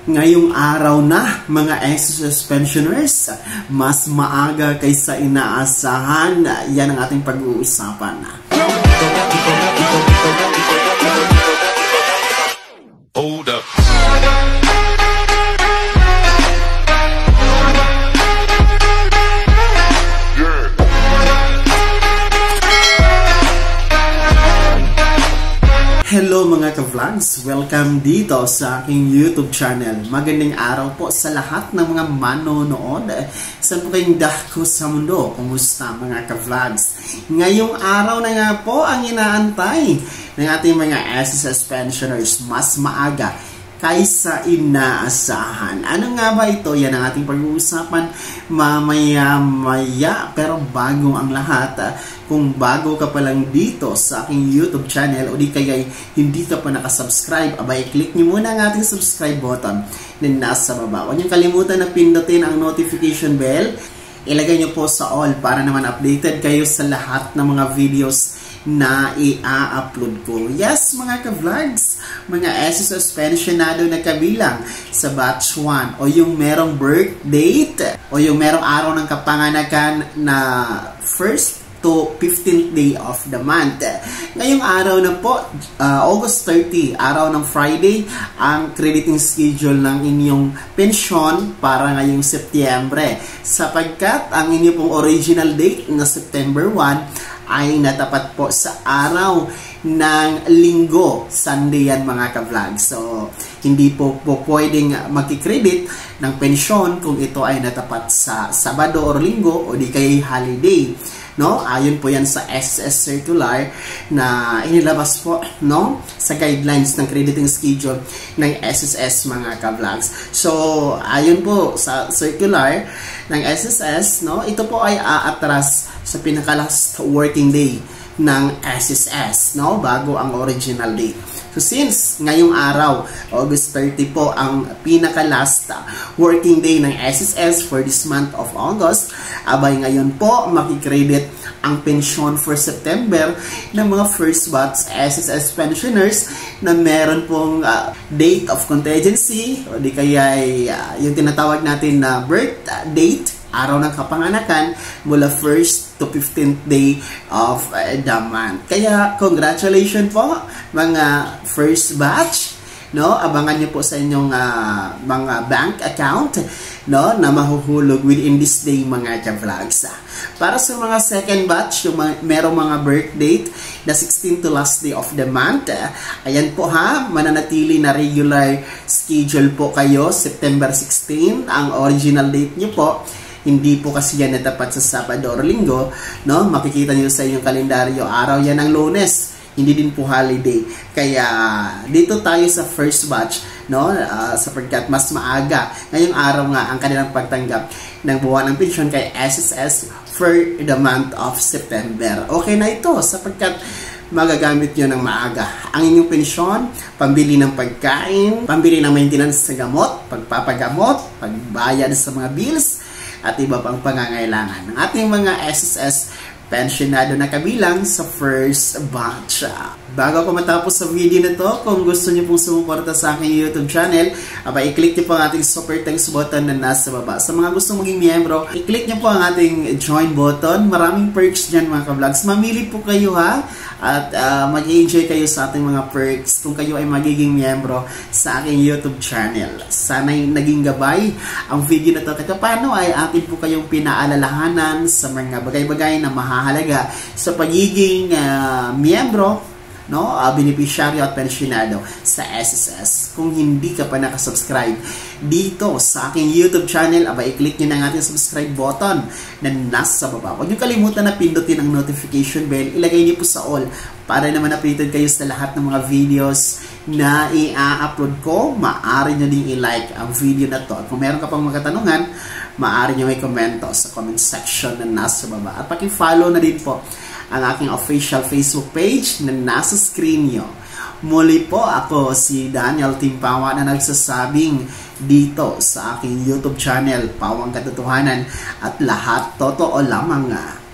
Ngayong araw na, mga SSS pensioners, mas maaga kaysa inaasahan. Yan ang ating pag-uusapan. Hold up. Hello mga ka-vlogs! Welcome dito sa aking YouTube channel. Magandang araw po sa lahat ng mga manonood. Saan po kayong dako sa mundo? Kumusta mga ka-vlogs? Ngayong araw na nga po ang inaantay ng ating mga SSS pensioners mas maaga kaysa inaasahan. Ano nga ba ito? Yan ang ating pag-uusapan mamaya-maya. Pero bago ang lahat, kung bago ka pa lang dito sa aking YouTube channel o di kaya hindi ka pa nakasubscribe, abay click nyo muna ang ating subscribe button na nasa baba. Huwag nyo kalimutan na pindutin ang notification bell. Ilagay nyo po sa all para naman updated kayo sa lahat ng mga videos na i-upload ko. Yes, mga ka-vlogs, mga SSS pensionado na kabilang sa batch 1 o yung merong birth date o yung merong araw ng kapanganakan na 1st to 15th day of the month. Ngayong araw na po, August 30, araw ng Friday, ang crediting schedule ng inyong pensyon para ngayong Setyembre. Sapagkat ang inyong pong original date na September 1 ay natapat po sa araw ng linggo, Sunday yan mga ka-vlog. So, hindi po pwedeng magkikredit ng pensyon kung ito ay natapat sa Sabado or Linggo o di kay holiday. No? Ayon po yan sa SSS circular na inilabas po, no, sa guidelines ng crediting schedule ng SSS mga ka-vlogs. So, ayon po sa circular ng SSS, no, ito po ay aatras sa pinaka-last working day ng SSS, no, bago ang original date. So since ngayong araw, August 30 po ang pinaka-last working day ng SSS for this month of August, abay ngayon po makikredit ang pensyon for September ng mga first batch SSS pensioners na meron pong date of contingency o di kaya yung tinatawag natin na birth date, araw ng kapanganakan mula 1st to 15th day of the month. Kaya congratulations po mga first batch, no? Abangan niyo po sa inyong mga bank account, no, na mahuhulog within this day mga ka-vlogs. Para sa mga second batch, yung merong mga birth date na 16 to last day of the month, ayan po ha, mananatili na regular schedule po kayo. September 16 ang original date niyo po. Hindi po kasi yan natapat sa Sabado or Linggo, no? Makikita niyo sa inyong kalendaryo, araw yan ng Lunes, hindi din po holiday. Kaya dito tayo sa first batch, no? Sapagkat mas maaga ngayong araw nga ang kanilang pagtanggap ng buwan ng pensyon kay SSS for the month of September. Okay na ito sapagkat magagamit nyo ng maaga ang inyong pensyon, pambili ng pagkain, pambili ng maintenance sa gamot, pagpapagamot, pagbayad sa mga bills, at iba pang pangangailangan ng ating mga SSS pensionado na kabilang sa first batch. Bago ako matapos sa video na to, kung gusto niyo pong sumuporta sa aking YouTube channel, i-click niyo po ang ating super thanks button na nasa baba. Sa mga gustong maging miyembro, i-click niyo po ang ating join button. Maraming perks dyan mga ka-vlogs. Mamili po kayo ha, at mag-enjoy kayo sa ating mga perks kung kayo ay magiging miyembro sa aking YouTube channel. Sana'y naging gabay ang video na to. Kahit paano ay atin po kayong pinaalalahanan sa mga bagay-bagay na mahalaga sa pagiging miyembro, no, beneficiaryo at pensionado sa SSS. Kung hindi ka pa nakasubscribe dito sa aking YouTube channel, i-click nyo na ang ating subscribe button na nasa baba. Huwag nyo kalimutan na pindutin ang notification bell. Ilagay nyo po sa all para naman updated kayo sa lahat ng mga videos na i-upload ko. Maaari nyo din i-like ang video na to. At kung meron ka pang mga katanungan, maaari nyo may komento sa comment section na nasa baba. At paki-follow na din po ang aking official Facebook page na nasa screen nyo. Muli po ako si Daniel Timpawa na nagsasabing dito sa aking YouTube channel, Pawang Katotohanan, at lahat totoo lamang nga.